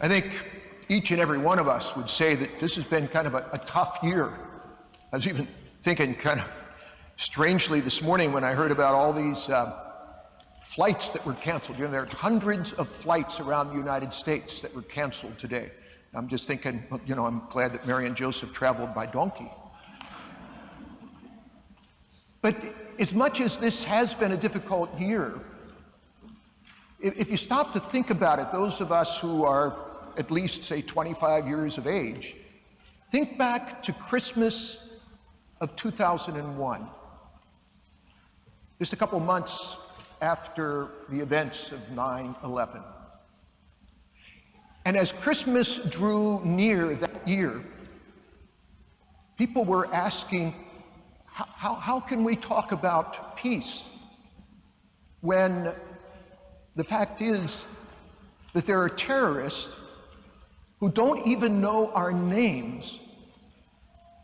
I think each and every one of us would say that this has been kind of a tough year. I was even thinking kind of strangely this morning when I heard about all these flights that were canceled. You know, there are hundreds of flights around the United States that were canceled today. I'm just thinking, you know, I'm glad that Mary and Joseph traveled by donkey. But as much as this has been a difficult year, if you stop to think about it, those of us who are at least, say, 25 years of age, think back to Christmas of 2001, just a couple months after the events of 9/11. And as Christmas drew near that year, people were asking, how can we talk about peace when the fact is that there are terrorists who don't even know our names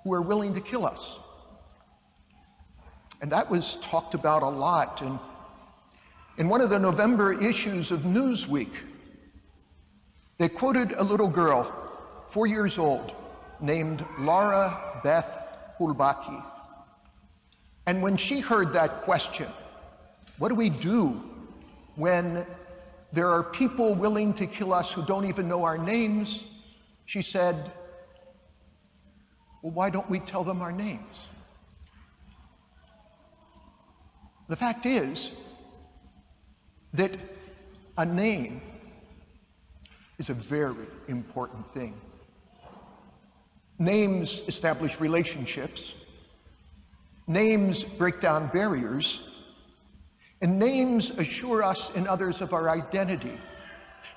who are willing to kill us? And that was talked about a lot. And in one of the November issues of Newsweek, they quoted a little girl, 4 years old, named Laura Beth Pucke. And when she heard that question, what do we do when there are people willing to kill us who don't even know our names? She said, well, why don't we tell them our names? The fact is that a name is a very important thing. Names establish relationships. Names break down barriers. And names assure us and others of our identity.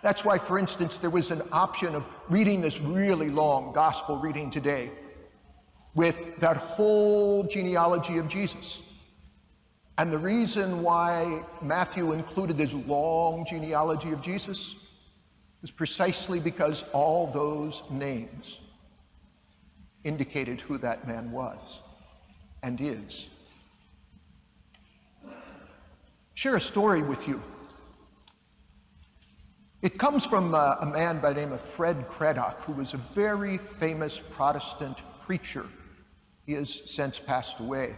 That's why, for instance, there was an option of reading this really long gospel reading today with that whole genealogy of Jesus. And the reason why Matthew included this long genealogy of Jesus was precisely because all those names indicated who that man was and is. Share a story with you. It comes from a man by the name of Fred Craddock, who was a very famous Protestant preacher. He has since passed away.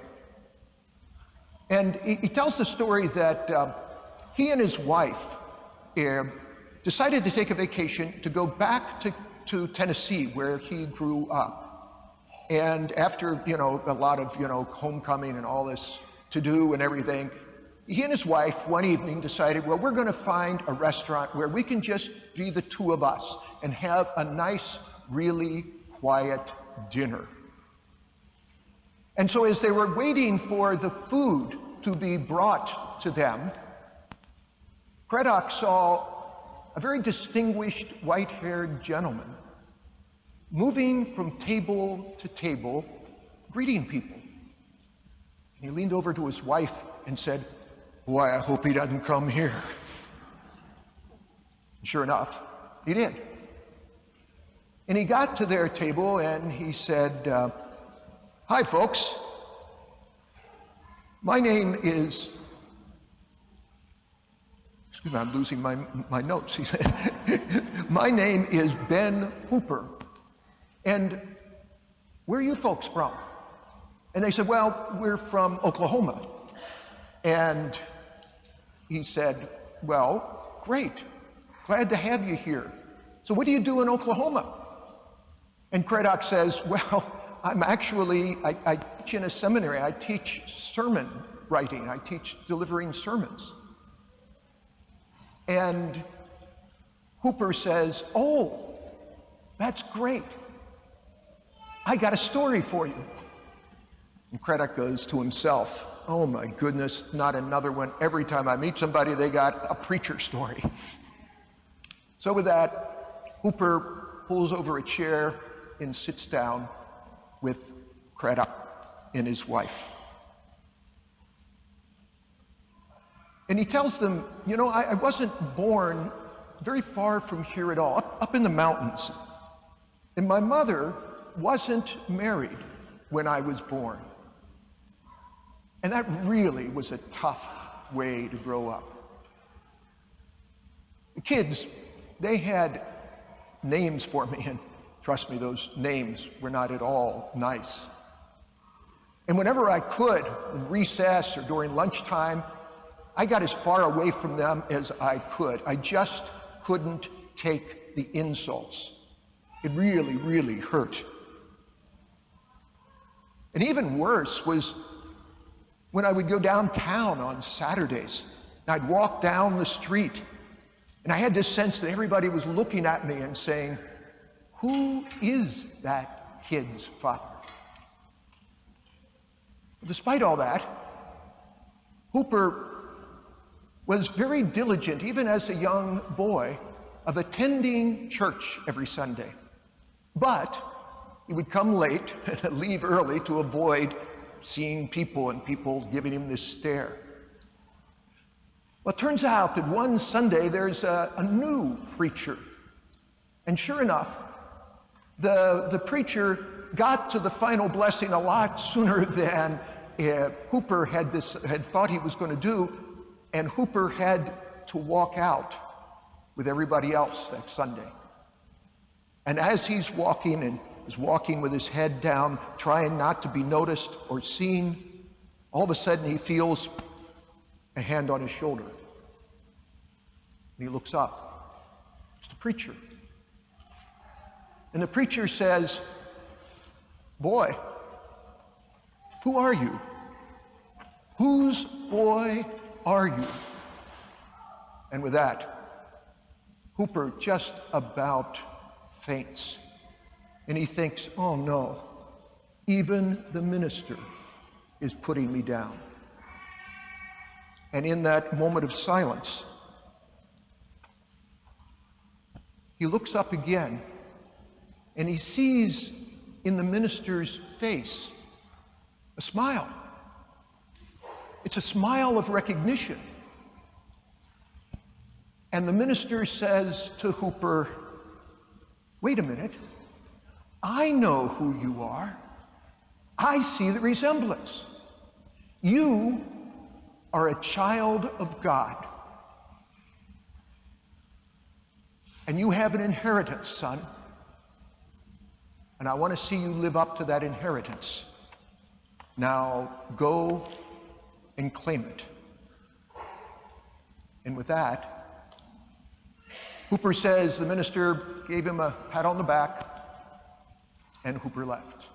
And he tells the story that he and his wife decided to take a vacation to go back to Tennessee, where he grew up. And after, you know, a lot of, you know, homecoming and all this to do and everything, he and his wife one evening decided, well, we're going to find a restaurant where we can just be the two of us and have a nice, really quiet dinner. And so as they were waiting for the food to be brought to them, Craddock saw a very distinguished white-haired gentleman moving from table to table, greeting people. And he leaned over to his wife and said, boy, I hope he doesn't come here. And sure enough, he did. And he got to their table and he said, hi, folks. My name is, excuse me, I'm losing my notes. He said, my name is Ben Hooper. And where are you folks from? And they said, well, we're from Oklahoma. And he said, well, great. Glad to have you here. So what do you do in Oklahoma? And Craddock says, well, I'm actually, I teach in a seminary. I teach sermon writing. I teach delivering sermons. And Hooper says, oh, that's great. I got a story for you. And Craddock goes to himself, oh my goodness, not another one. Every time I meet somebody, they got a preacher story. So with that, Hooper pulls over a chair and sits down with Craddock and his wife. And he tells them, you know, I wasn't born very far from here at all, up in the mountains. And my mother wasn't married when I was born. And that really was a tough way to grow up. The kids, they had names for me, and trust me, those names were not at all nice. And whenever I could, in recess or during lunchtime, I got as far away from them as I could. I just couldn't take the insults. It really, really hurt. And even worse was when I would go downtown on Saturdays, and I'd walk down the street, and I had this sense that everybody was looking at me and saying, "Who is that kid's father?" Despite all that, Hooper was very diligent, even as a young boy, of attending church every Sunday. But he would come late and leave early to avoid seeing people and people giving him this stare. Well, it turns out that one Sunday there's a new preacher. And sure enough, the preacher got to the final blessing a lot sooner than Hooper had thought he was going to do, and Hooper had to walk out with everybody else that Sunday. And as he's walking, and is walking with his head down, trying not to be noticed or seen, all of a sudden he feels a hand on his shoulder. And he looks up. It's the preacher. And the preacher says, "Boy, who are you? Whose boy are you?" And with that, Hooper just about faints. And he thinks, "Oh no, even the minister is putting me down." And in that moment of silence, he looks up again, and he sees in the minister's face a smile. It's a smile of recognition. And the minister says to Hooper, "Wait a minute, I know who you are. I see the resemblance. You are a child of God. And you have an inheritance, son. And I want to see you live up to that inheritance. Now go and claim it." And with that, Hooper says the minister gave him a pat on the back, and Hooper left.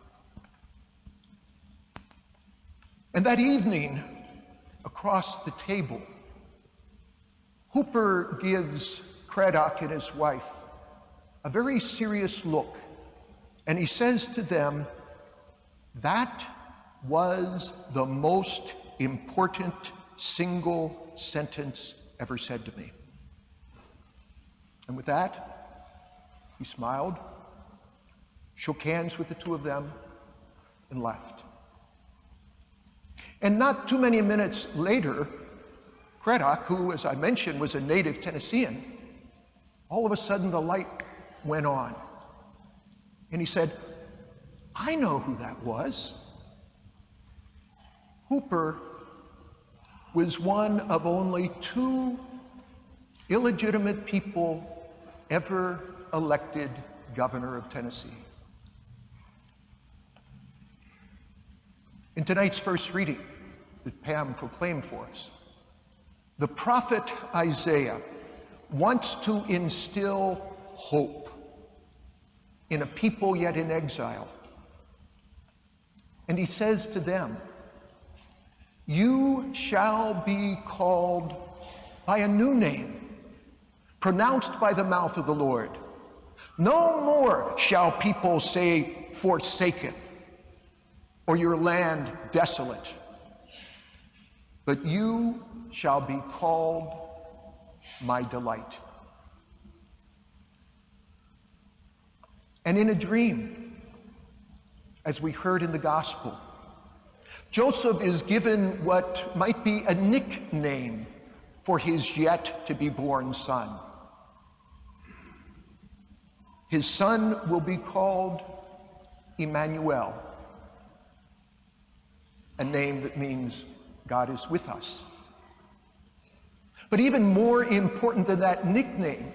And that evening, across the table, Hooper gives Craddock and his wife a very serious look, and he says to them, "That was the most important single sentence ever said to me." And with that, he smiled, shook hands with the two of them, and left. And not too many minutes later, Craddock, who, as I mentioned, was a native Tennessean, all of a sudden the light went on. And he said, "I know who that was." Hooper was one of only 2 illegitimate people ever elected governor of Tennessee. In tonight's first reading that Pam proclaimed for us, the prophet Isaiah wants to instill hope in a people yet in exile. And he says to them, "You shall be called by a new name, pronounced by the mouth of the Lord. No more shall people say forsaken, or your land desolate, but you shall be called my delight." And in a dream, as we heard in the gospel, Joseph is given what might be a nickname for his yet to be born son. His son will be called Emmanuel, a name that means God is with us. But even more important than that nickname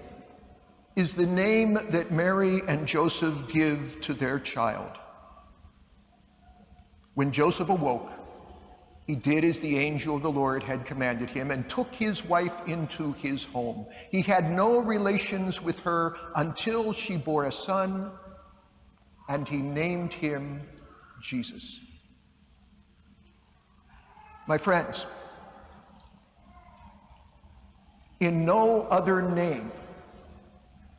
is the name that Mary and Joseph give to their child. When Joseph awoke, he did as the angel of the Lord had commanded him and took his wife into his home. He had no relations with her until she bore a son, and he named him Jesus. My friends, in no other name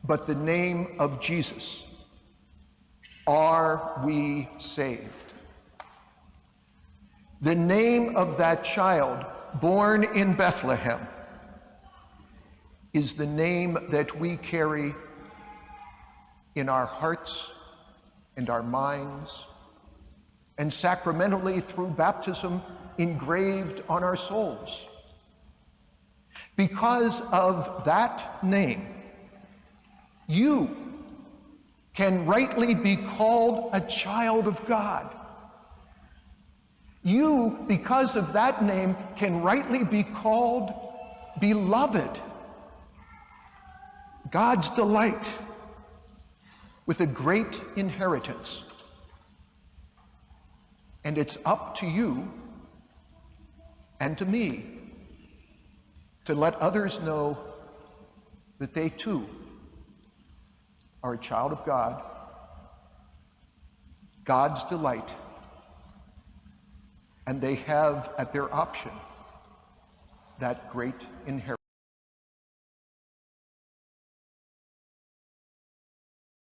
but the name of Jesus are we saved. The name of that child born in Bethlehem is the name that we carry in our hearts and our minds, and sacramentally through baptism engraved on our souls. Because of that name, you can rightly be called a child of God. You, because of that name, can rightly be called beloved, God's delight, with a great inheritance. And it's up to you and to me to let others know that they too are a child of God, God's delight, and they have at their option that great inheritance.